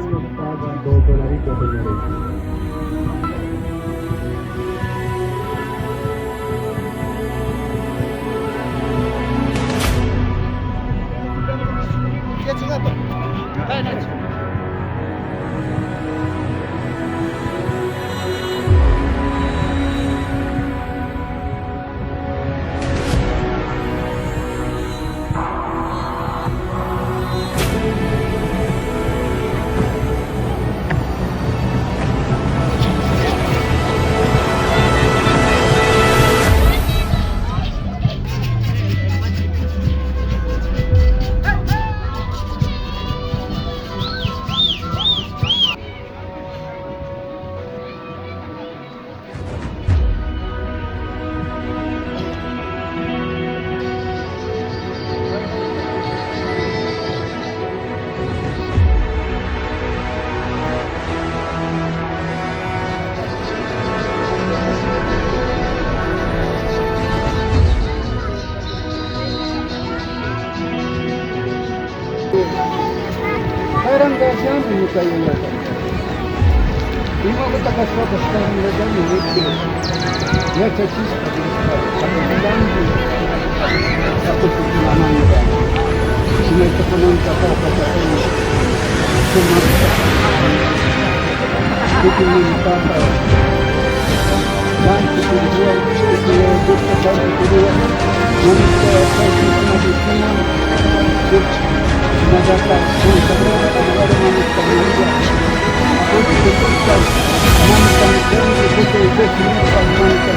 nos paga $2, señores. Hayran karşıyan bir mutayla. İma bu takasla başkanın neden yönetti? Ya çekiş kadınlar, kadınlar mı? Satu kekulangan nila. Sinay kekunan kakao-kakao. Sumagsa. Kekunan dan kemudian kita berkata kedua kita semakin mendapat kepada manusia manusia untuk kita manusia itu semua manusia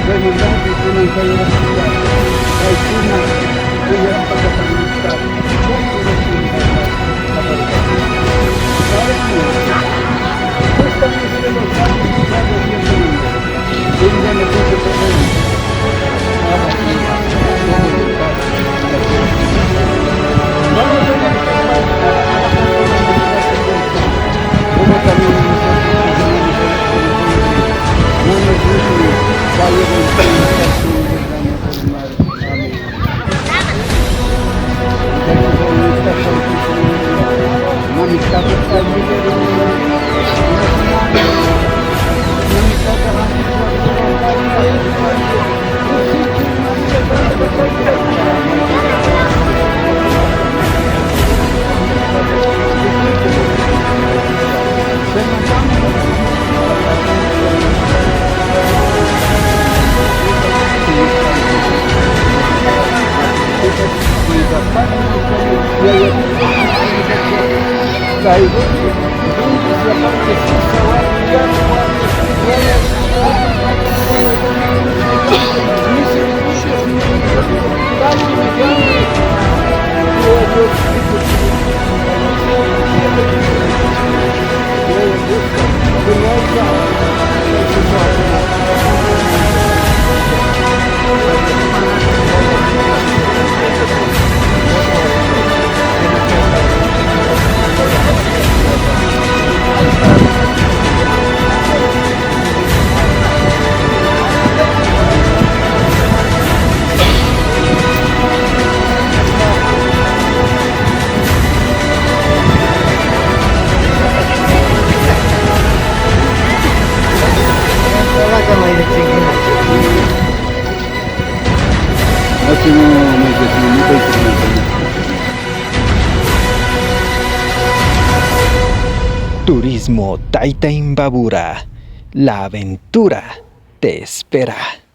dan menjadi penangkalan manusia itu yang pada manusia Turismo Taita Imbabura. La aventura te espera.